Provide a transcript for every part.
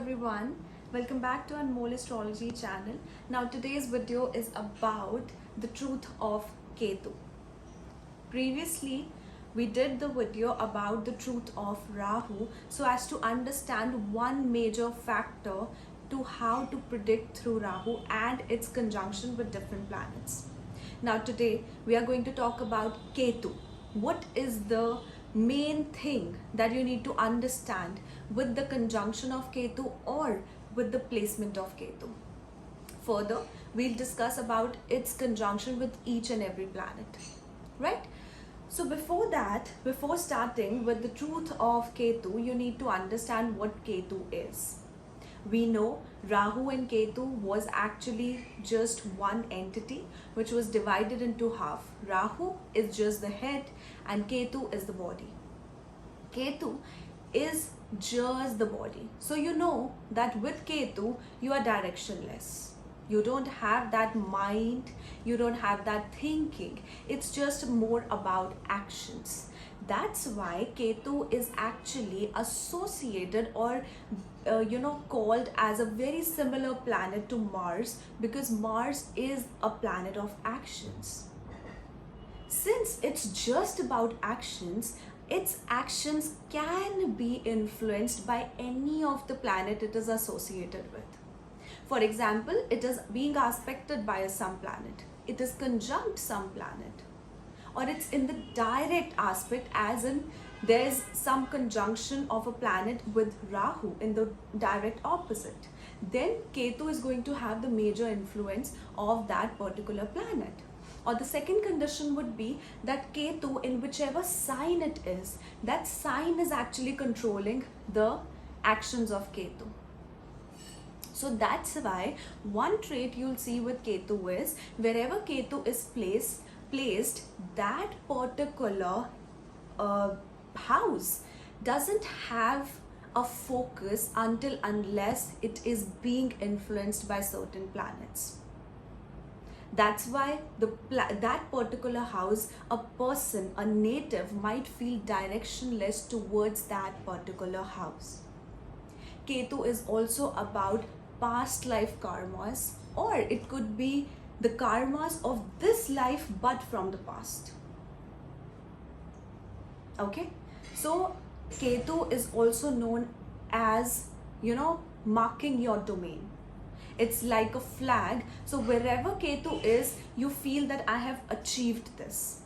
everyone, welcome back to Anmoll Astrology channel. Now today's video is about the truth of Ketu. Previously we did the video about the truth of Rahu so as to understand one major factor to how to predict through Rahu and its conjunction with different planets. Now today we are going to talk about Ketu. What is the main thing that you need to understand with the conjunction of Ketu or with the placement of Ketu? Further, we'll discuss about its conjunction with each and every planet, right? So before that, before starting with the truth of Ketu, you need to understand what Ketu is. We know Rahu and Ketu was actually just one entity which was divided into half. Rahu is just the head and Ketu is the body. Ketu is just the body. So you know that with Ketu, you are directionless. You don't have that mind, you don't have that thinking. It's just more about actions. That's why Ketu is actually associated or called as a very similar planet to Mars, because Mars is a planet of actions. Since it's just about actions, its actions can be influenced by any of the planet it is associated with. For example, it is being aspected by some planet, it is conjunct some planet, or it's in the direct aspect, as in there's some conjunction of a planet with Rahu in the direct opposite. Then Ketu is going to have the major influence of that particular planet. Or the second condition would be that Ketu, in whichever sign it is, that sign is actually controlling the actions of Ketu. So that's why one trait you'll see with Ketu is wherever Ketu is placed, that particular house doesn't have a focus unless it is being influenced by certain planets. That's why that particular house, a person, a native might feel directionless towards that particular house. Ketu is also about past life karmas, or it could be the karmas of this life but from the past. Okay, so Ketu is also known as, marking your domain. It's like a flag. So wherever Ketu is, you feel that I have achieved this.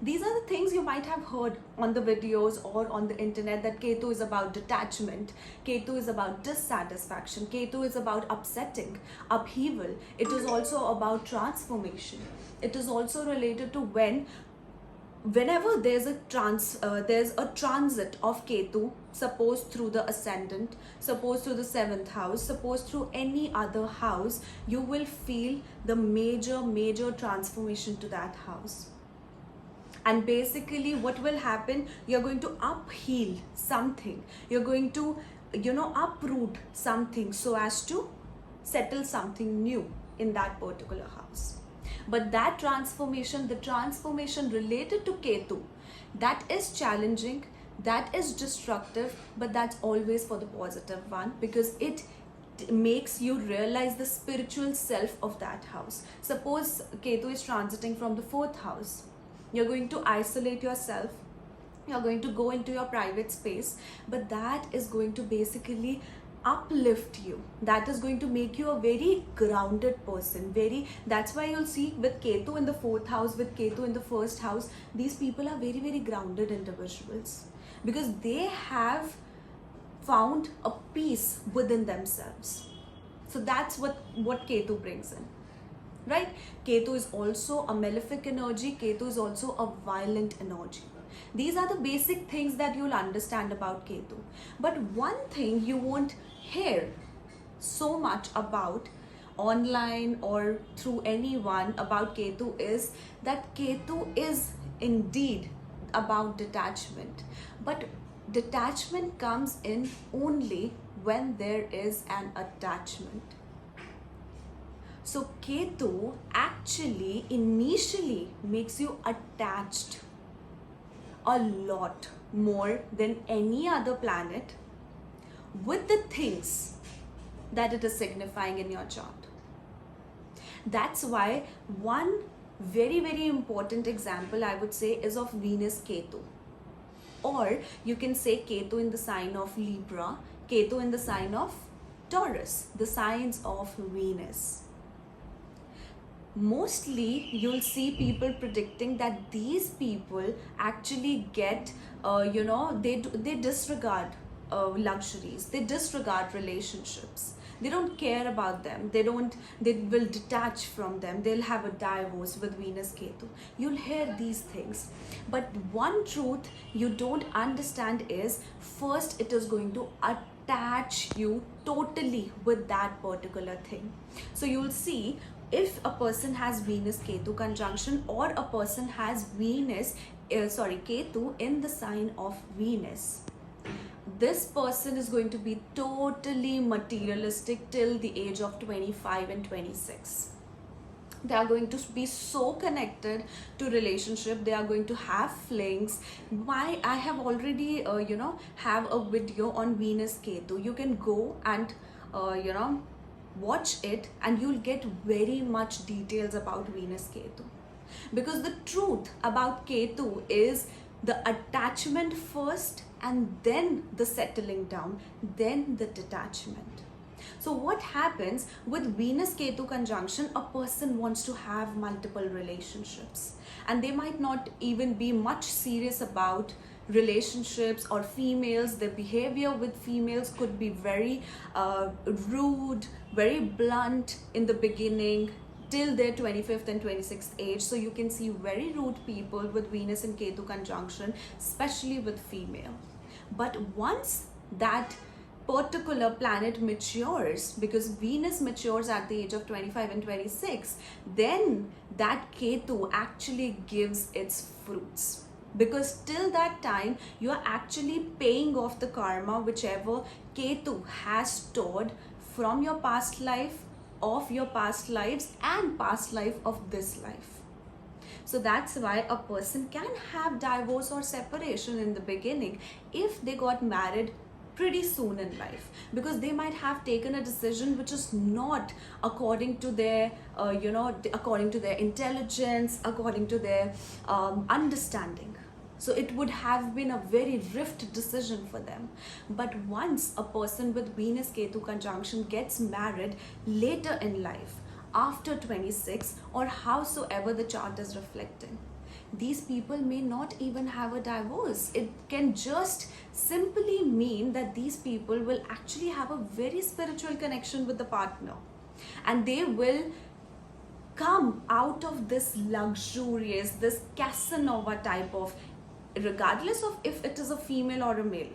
These are the things you might have heard on the videos or on the internet, that Ketu is about detachment, Ketu is about dissatisfaction, Ketu is about upsetting, upheaval. It is also about transformation. It is also related to whenever there's a transit of Ketu, suppose through the ascendant, suppose through the 7th house, suppose through any other house, you will feel the major transformation to that house. And basically what will happen, you're going to upheal something, you're going to uproot something so as to settle something new in that particular house. But that transformation, the transformation related to Ketu, that is challenging, that is destructive, but that's always for the positive one, because it makes you realize the spiritual self of that house. Suppose Ketu is transiting from the 4th house, you're going to isolate yourself, you're going to go into your private space, but that is going to basically uplift you. That is going to make you a very grounded person. That's why you'll see with Ketu in the 4th house, with Ketu in the 1st house, these people are very grounded individuals, because they have found a peace within themselves. So that's what Ketu brings in, right? Ketu is also a malefic energy, Ketu is also a violent energy. These are the basic things that you'll understand about Ketu. But one thing you won't hear so much about online or through anyone about Ketu is that Ketu is indeed about detachment. But detachment comes in only when there is an attachment. So Ketu actually initially makes you attached a lot more than any other planet, with the things that it is signifying in your chart. That's why one very, very important example I would say is of Venus Ketu. Or you can say Ketu in the sign of Libra, Ketu in the sign of Taurus, the signs of Venus. Mostly you'll see people predicting that these people actually get, they disregard luxuries, they disregard relationships, they don't care about them, they will detach from them, they'll have a divorce with Venus Ketu. You'll hear these things, but one truth you don't understand is, first it is going to attach you totally with that particular thing. So you'll see, if a person has Venus Ketu conjunction, or a person has Ketu in the sign of Venus, this person is going to be totally materialistic till the age of 25 and 26. They are going to be so connected to relationship, they are going to have flings. I have already have a video on Venus Ketu. You can go and watch it, and you'll get very much details about Venus Ketu. Because the truth about Ketu is the attachment first, and then the settling down, then the detachment. So what happens with Venus Ketu conjunction? A person wants to have multiple relationships, and they might not even be much serious about relationships or females. Their behavior with females could be very rude, very blunt in the beginning till their 25th and 26th age. So you can see very rude people with Venus and Ketu conjunction, especially with female. But once that particular planet matures, because Venus matures at the age of 25 and 26, then that Ketu actually gives its fruits. Because till that time, you are actually paying off the karma whichever Ketu has stored from your past life, of your past lives, and past life of this life. So that's why a person can have divorce or separation in the beginning if they got married pretty soon in life, because they might have taken a decision which is not according to their according to their intelligence, according to their understanding. So it would have been a very rift decision for them. But once a person with Venus Ketu conjunction gets married later in life, after 26, or howsoever the chart is reflecting, these people may not even have a divorce. It can just simply mean that these people will actually have a very spiritual connection with the partner, and they will come out of this luxurious, this Casanova type of, regardless of if it is a female or a male,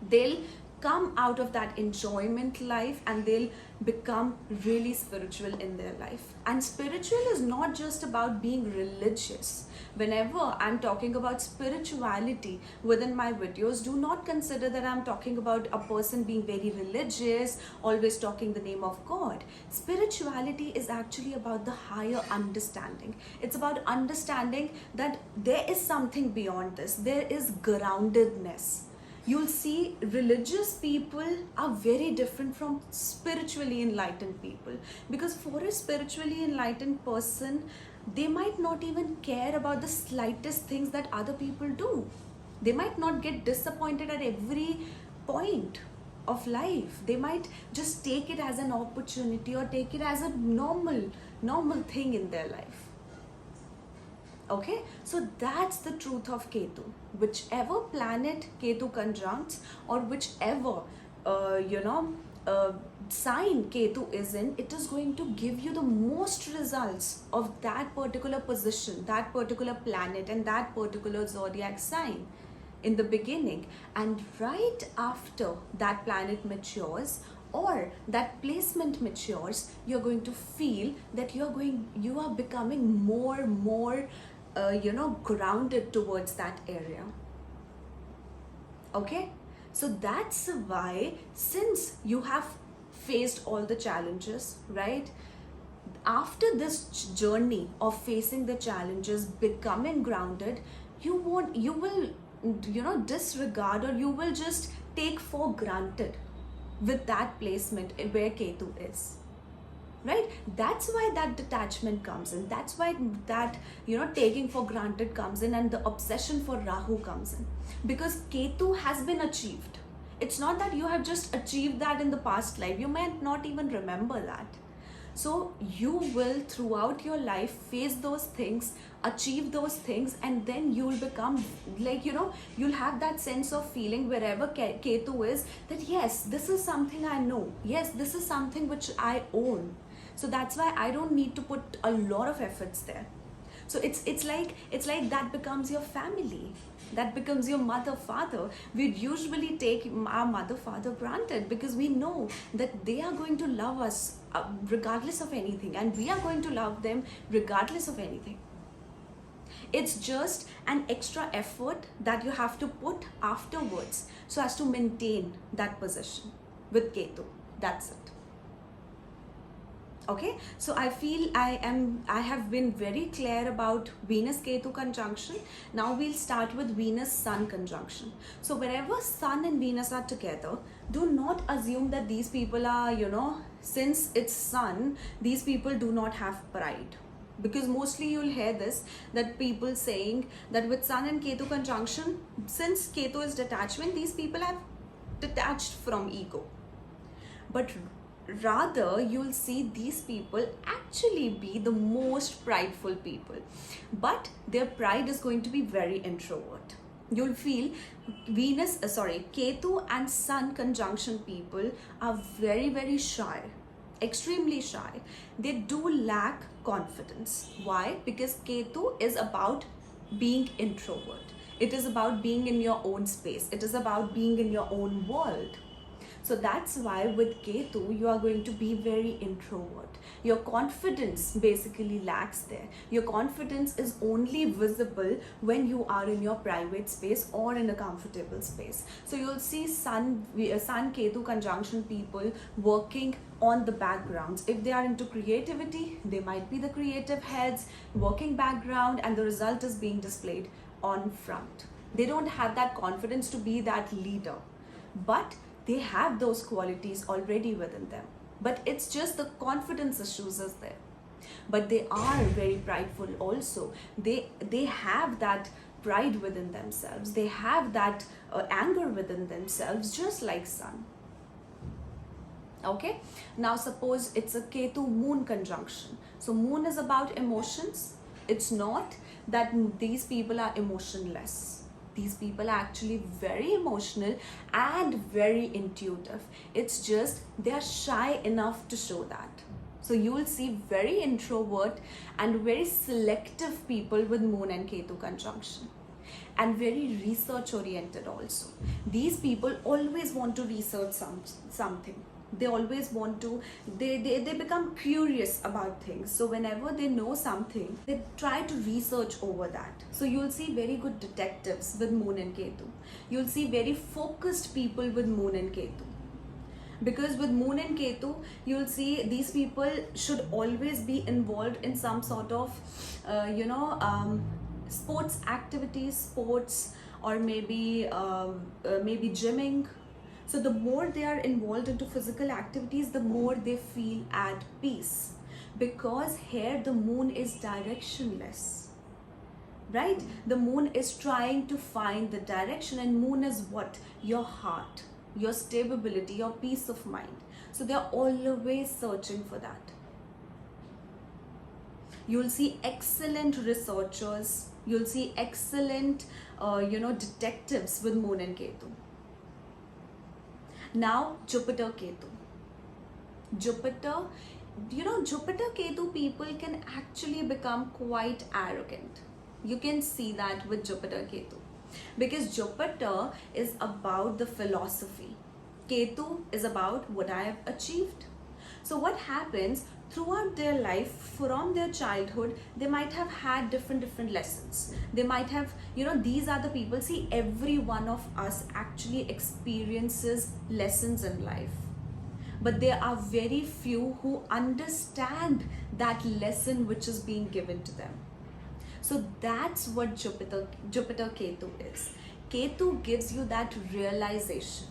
they'll come out of that enjoyment life, and they'll become really spiritual in their life. And spiritual is not just about being religious. Whenever I'm talking about spirituality within my videos, do not consider that I'm talking about a person being very religious, always talking the name of God. Spirituality is actually about the higher understanding. It's about understanding that there is something beyond this. There is groundedness. You'll see religious people are very different from spiritually enlightened people, because for a spiritually enlightened person, they might not even care about the slightest things that other people do. They might not get disappointed at every point of life. They might just take it as an opportunity, or take it as a normal thing in their life. Okay, so that's the truth of Ketu. Whichever planet Ketu conjuncts, or whichever sign Ketu is in, it is going to give you the most results of that particular position, that particular planet, and that particular zodiac sign in the beginning. And right after that planet matures, or that placement matures, you're going to feel that you are becoming more grounded towards that area. Okay, so that's why, since you have faced all the challenges, right, after this journey of facing the challenges, becoming grounded, you will disregard, or you will just take for granted with that placement where Ketu is. Right? That's why that detachment comes in. That's why that, taking for granted comes in, and the obsession for Rahu comes in. Because Ketu has been achieved. It's not that you have just achieved that in the past life. You might not even remember that. So you will throughout your life face those things, achieve those things, and then you'll become like, you'll have that sense of feeling wherever Ketu is, that yes, this is something I know. Yes, this is something which I own. So that's why I don't need to put a lot of efforts there. So it's like that becomes your family. That becomes your mother, father. We usually take our mother, father granted because we know that they are going to love us regardless of anything, and we are going to love them regardless of anything. It's just an extra effort that you have to put afterwards so as to maintain that position with Ketu. That's it. Okay, so I feel I have been very clear about Venus Ketu conjunction. Now we'll start with Venus Sun conjunction. So wherever Sun and Venus are together, do not assume that these people are, since it's Sun, these people do not have pride. Because mostly you'll hear this, that people saying that with Sun and Ketu conjunction, since Ketu is detachment, these people have detached from ego. But rather, you'll see these people actually be the most prideful people, but their pride is going to be very introvert. You'll feel Ketu and Sun conjunction people are very, very shy, extremely shy. They do lack confidence. Why? Because Ketu is about being introvert. It is about being in your own space. It is about being in your own world. So that's why with Ketu, you are going to be very introvert. Your confidence basically lacks there. Your confidence is only visible when you are in your private space or in a comfortable space. So you'll see Sun Ketu conjunction people working on the backgrounds. If they are into creativity, they might be the creative heads, working background, and the result is being displayed on front. They don't have that confidence to be that leader, but they have those qualities already within them. But it's just the confidence issues is there. But they are very prideful also. They have that pride within themselves. They have that anger within themselves, just like Sun. Okay, now suppose it's a Ketu Moon conjunction. So Moon is about emotions. It's not that these people are emotionless. These people are actually very emotional and very intuitive. It's just they are shy enough to show that. So you will see very introvert and very selective people with Moon and Ketu conjunction, and very research oriented also. These people always want to research something. They always want to, they become curious about things. So whenever they know something, they try to research over that. So you'll see very good detectives with Moon and Ketu. You'll see very focused people with Moon and Ketu. Because with Moon and Ketu, you'll see these people should always be involved in some sort of, sports activities, sports, or maybe gymming. So the more they are involved into physical activities, the more they feel at peace. Because here the Moon is directionless, right? The Moon is trying to find the direction, and Moon is what? Your heart, your stability, your peace of mind. So they are always searching for that. You'll see excellent researchers. You'll see excellent, detectives with Moon and Ketu. Now, Jupiter Ketu. Jupiter Ketu people can actually become quite arrogant. You can see that with Jupiter Ketu. Because Jupiter is about the philosophy. Ketu is about what I have achieved. So what happens throughout their life, from their childhood, they might have had different lessons. They might have, these are the people. See, every one of us actually experiences lessons in life. But there are very few who understand that lesson which is being given to them. So that's what Jupiter Ketu is. Ketu gives you that realization.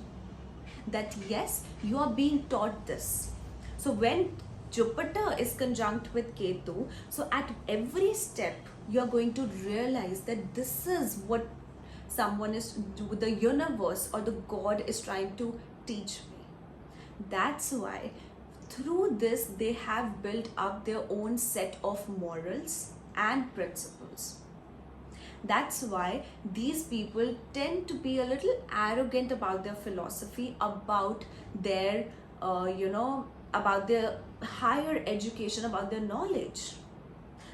that yes, you are being taught this. So when Jupiter is conjunct with Ketu, so at every step you are going to realize that this is what someone is, the universe or the God is trying to teach me. That's why through this they have built up their own set of morals and principles. That's why these people tend to be a little arrogant about their philosophy, about their, about their higher education, about their knowledge.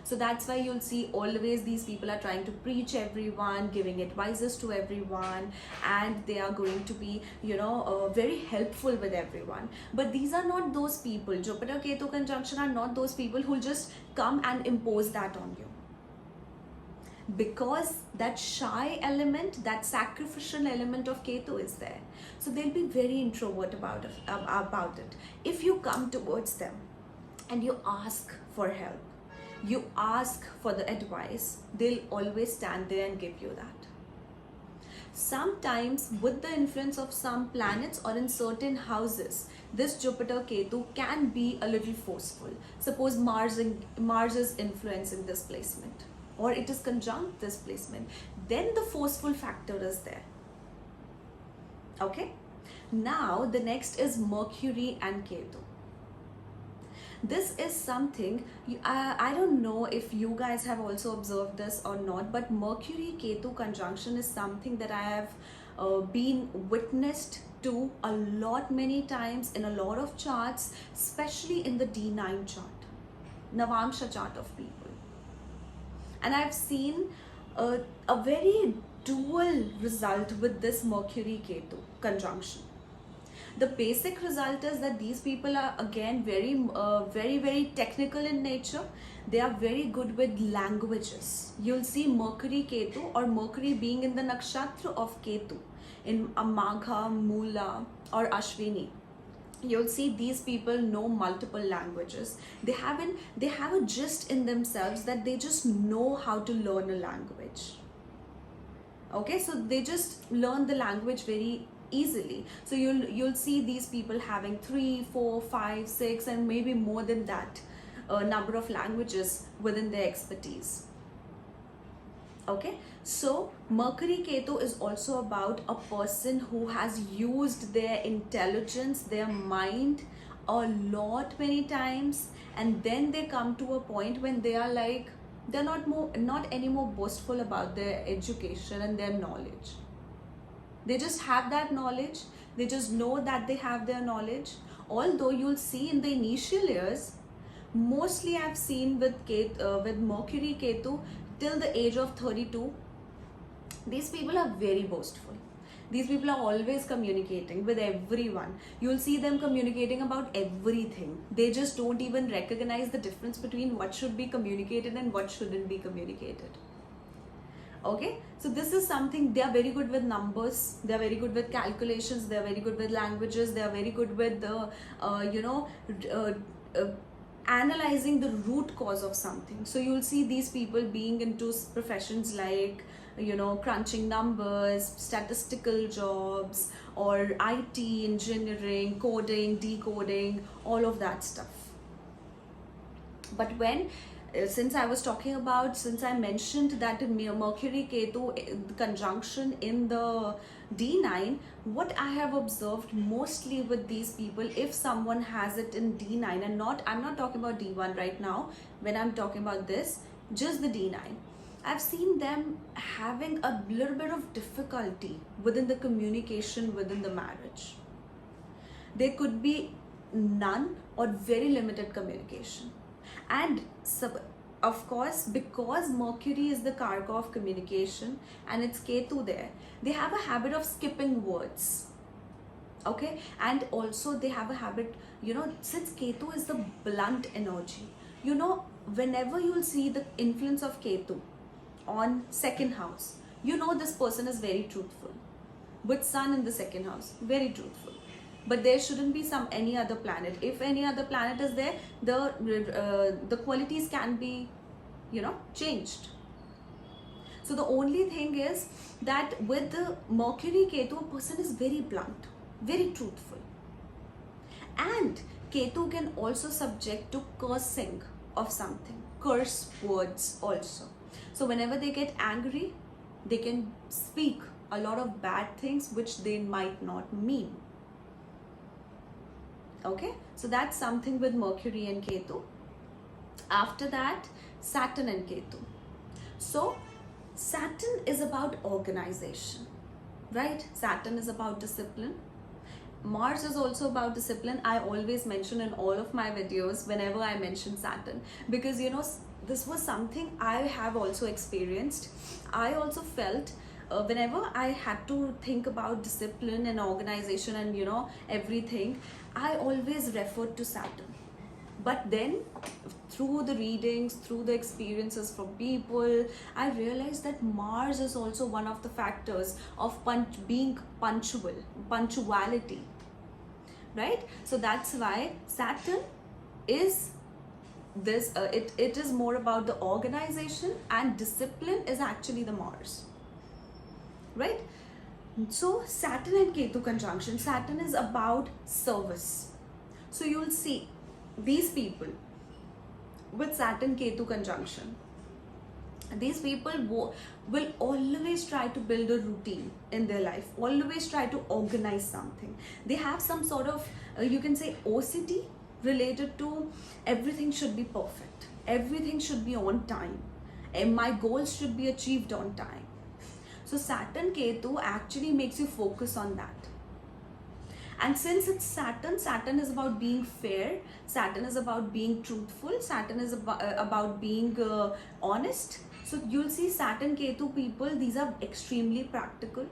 So that's why you'll see always these people are trying to preach everyone, giving advices to everyone, and they are going to be, very helpful with everyone. But these are not those people. Jupiter Ketu conjunction are not those people who'll just come and impose that on you. Because that shy element, that sacrificial element of Ketu is there. So they'll be very introvert about it. If you come towards them and you ask for help, you ask for the advice, they'll always stand there and give you that. Sometimes with the influence of some planets or in certain houses, this Jupiter Ketu can be a little forceful. Suppose Mars is influencing this placement, or it is conjunct this placement, then the forceful factor is there. Okay, now the next is Mercury and Ketu. This is something, I don't know if you guys have also observed this or not, but Mercury Ketu conjunction is something that I have been witnessed to a lot, many times in a lot of charts, especially in the D9 chart, Navamsha chart of people. And I've seen a very dual result with this Mercury Ketu conjunction. The basic result is that these people are again very technical in nature. They are very good with languages. You'll see Mercury Ketu or Mercury being in the nakshatra of Ketu in Magha, Mula or Ashwini. You'll see these people know multiple languages. They have a gist in themselves that they just know how to learn a language. Okay, so they just learn the language very easily. So you'll see these people having 3, 4, 5, 6 and maybe more than that number of languages within their expertise. Okay, so Mercury Ketu is also about a person who has used their intelligence, their mind a lot, many times, and then they come to a point when they are like, they're not anymore boastful about their education and their knowledge. They just have that knowledge. They just know that they have their knowledge. Although you'll see in the initial years, mostly I've seen with Mercury Ketu till the age of 32, these people are very boastful. These people are always communicating with everyone. You'll see them communicating about everything. They just don't even recognize the difference between what should be communicated and what shouldn't be communicated. Okay, so this is something, they are very good with numbers, they are very good with calculations, they are very good with languages, they are very good with the analyzing the root cause of something. So you'll see these people being into professions like, crunching numbers, statistical jobs, or IT, engineering, coding, decoding, all of that stuff. But since I mentioned that Mercury Ketu conjunction in the D9, what I have observed mostly with these people, if someone has it in D9 and I'm not talking about D1 right now, when I'm talking about this, just the D9, I've seen them having a little bit of difficulty within the communication within the marriage. There could be none or very limited communication. And of course, because Mercury is the karaka of communication and it's Ketu there, they have a habit of skipping words. Okay, and also they have a habit, since Ketu is the blunt energy, whenever you'll see the influence of Ketu on second house, this person is very truthful. With Sun in the second house, very truthful. But there shouldn't be any other planet. If any other planet is there, the qualities can be, changed. So the only thing is that with the Mercury Ketu, a person is very blunt. very truthful. And Ketu can also subject to cursing of something, curse words also. So whenever they get angry, they can speak a lot of bad things which they might not mean. Okay, so that's something with Mercury and Ketu. After that, Saturn and Ketu. So Saturn is about organization, right? Saturn is about discipline. Mars is also about discipline. I always mention in all of my videos whenever I mention Saturn, because you know, this was something I have also experienced. I also felt whenever I had to think about discipline and organization and, you know, everything, I always referred to Saturn. But then through the readings, through the experiences from people, I realized that Mars is also one of the factors of being punctuality, right? So that's why Saturn is this, it is more about the organization, and discipline is actually the Mars, right? So Saturn and Ketu conjunction, Saturn is about service. So you'll see these people with Saturn Ketu conjunction, these people will always try to build a routine in their life, always try to organize something. They have some sort of you can say OCD related to everything should be perfect, everything should be on time, and my goals should be achieved on time. So Saturn Ketu actually makes you focus on that. And since it's Saturn, Saturn is about being fair, Saturn is about being truthful, Saturn is about being honest. So you'll see Saturn Ketu people, these are extremely practical.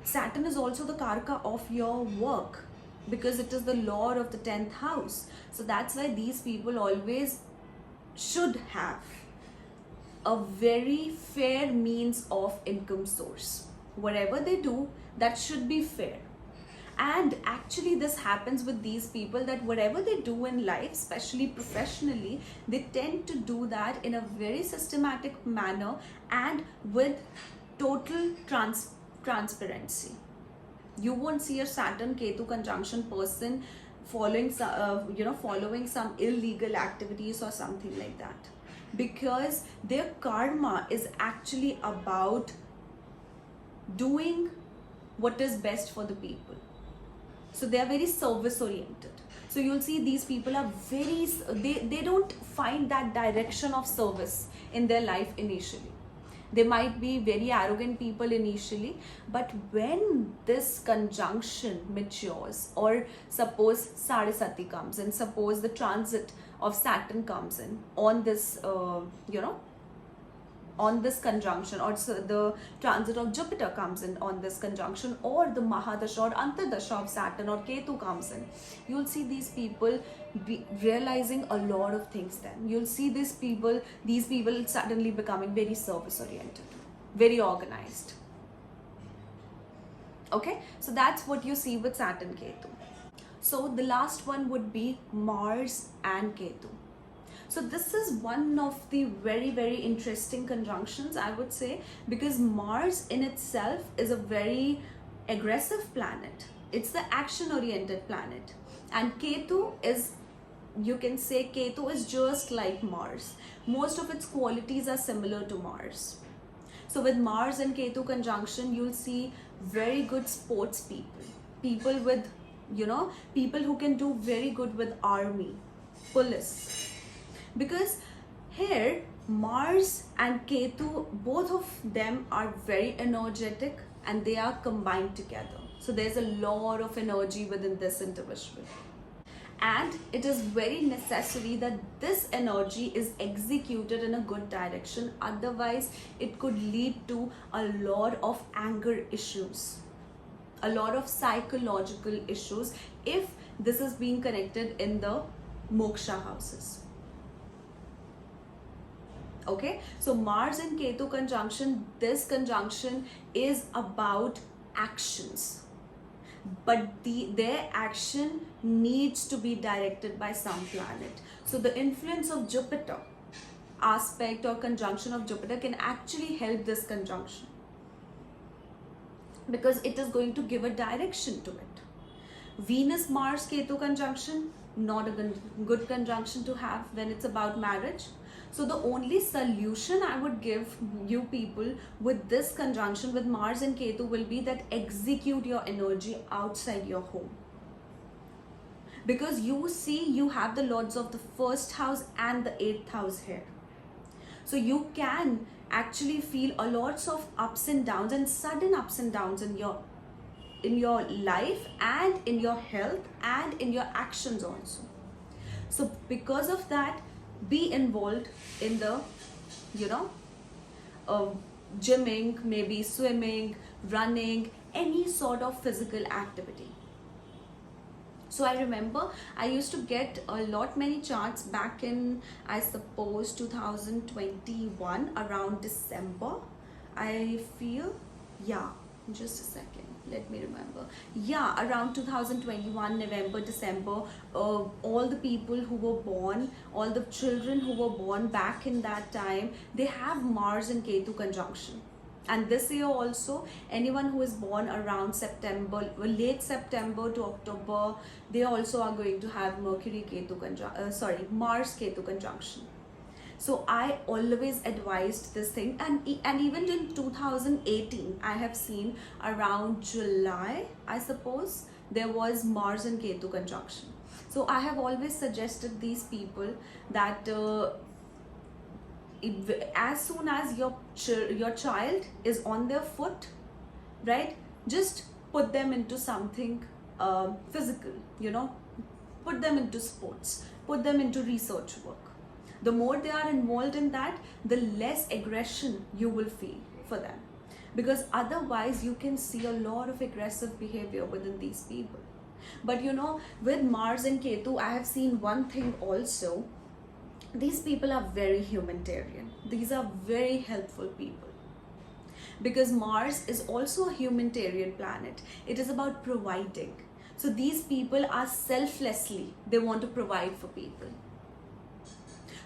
Saturn is also the karka of your work, because it is the lord of the 10th house. So that's why these people always should have a very fair means of income source. Whatever they do, that should be fair. And actually this happens with these people, that whatever they do in life, especially professionally, they tend to do that in a very systematic manner and with total transparency. You won't see a Saturn Ketu conjunction person following some illegal activities or something like that, because their karma is actually about doing what is best for the people. So they are very service oriented. So you'll see these people are very, they don't find that direction of service in their life initially. They might be very arrogant people initially, but when this conjunction matures, or suppose Sadhisati comes in, suppose the transit of Saturn comes in on this, on this conjunction, or so the transit of Jupiter comes in on this conjunction, or the Mahadasha or Antardasha of Saturn or Ketu comes in, you'll see these people realizing a lot of things. Then you'll see these people suddenly becoming very service oriented, very organized. Okay, so that's what you see with Saturn Ketu. So the last one would be Mars and Ketu. So this is one of the very, very interesting conjunctions, I would say, because Mars in itself is a very aggressive planet. It's the action-oriented planet. And Ketu is, you can say Ketu is just like Mars. Most of its qualities are similar to Mars. So with Mars and Ketu conjunction, you'll see very good sports people. People with, people who can do very good with army, police. Because here Mars and Ketu, both of them are very energetic and they are combined together. So there's a lot of energy within this individual. And it is very necessary that this energy is executed in a good direction. Otherwise, it could lead to a lot of anger issues, a lot of psychological issues if this is being connected in the moksha houses. Okay, so Mars and Ketu conjunction, this conjunction is about actions, but their action needs to be directed by some planet. So the influence of Jupiter, aspect or conjunction of Jupiter, can actually help this conjunction, because it is going to give a direction to it. Venus Mars Ketu conjunction, not a good conjunction to have when it's about marriage. So the only solution I would give you people with this conjunction with Mars and Ketu will be that execute your energy outside your home. Because you see, you have the lords of the first house and the 8th house here. So you can actually feel a lots of ups and downs and sudden ups and downs in your life and in your health and in your actions also. So because of that, be involved in the, gymming, maybe swimming, running, any sort of physical activity. So I remember I used to get many charts back in, I suppose, 2021 around December. I feel, yeah, just a second, let me remember. Yeah, around 2021, November, December, all the people who were born, all the children who were born back in that time, they have Mars and Ketu conjunction. And this year also, anyone who is born around September, late September to October, they also are going to have Mars Ketu conjunction. So I always advised this thing, and even in 2018, I have seen around July, I suppose, there was Mars and Ketu conjunction. So I have always suggested these people that as soon as your child is on their foot, right, just put them into something physical, put them into sports, put them into research work. The more they are involved in that, the less aggression you will feel for them, because otherwise you can see a lot of aggressive behavior within these people. But with Mars and Ketu, I have seen one thing also. These people are very humanitarian. These are very helpful people, because Mars is also a humanitarian planet. It is about providing. So these people are selflessly, they want to provide for people.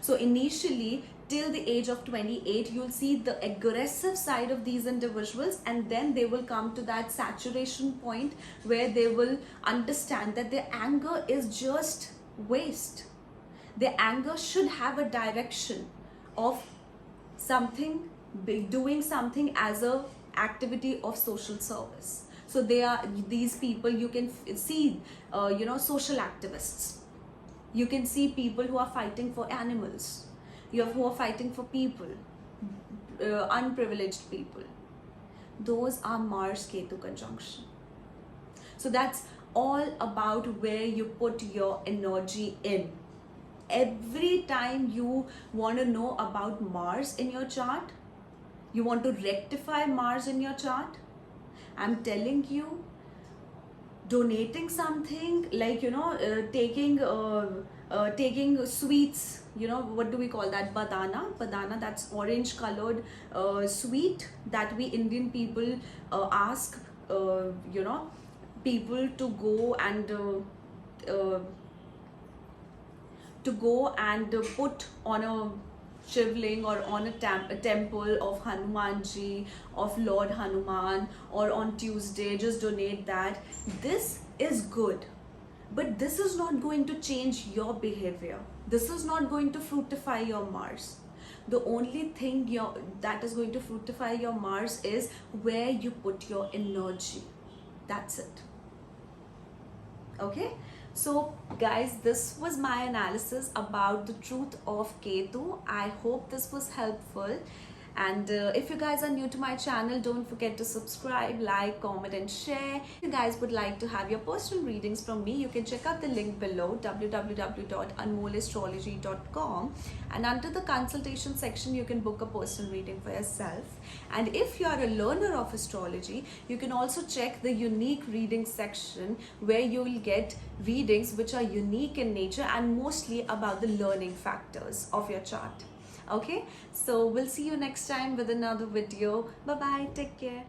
So initially, till the age of 28, you'll see the aggressive side of these individuals, and then they will come to that saturation point where they will understand that their anger is just waste. Their anger should have a direction of something, doing something as a activity of social service. So these people, you can see, social activists. You can see people who are fighting for animals, who are fighting for people, unprivileged people. Those are Mars Ketu conjunction. So that's all about where you put your energy in. Every time you want to know about Mars in your chart, you want to rectify Mars in your chart, I'm telling you, donating something like, taking sweets, what do we call that? Badana, that's orange colored sweet that we Indian people ask, people to go and put on a shivling or on a temple of Hanumanji, of Lord Hanuman, or on Tuesday, just donate that. This is good, but this is not going to change your behavior. This is not going to fructify your Mars. The only thing that is going to fructify your Mars is where you put your energy. That's it. Okay? So guys, this was my analysis about the truth of Ketu. I hope this was helpful. And if you guys are new to my channel, don't forget to subscribe, like, comment and share. If you guys would like to have your personal readings from me, you can check out the link below, www.anmollastrology.com, and under the consultation section you can book a personal reading for yourself. And if you are a learner of astrology, you can also check the unique reading section, where you will get readings which are unique in nature and mostly about the learning factors of your chart. Okay, so we'll see you next time with another video. Bye bye, take care.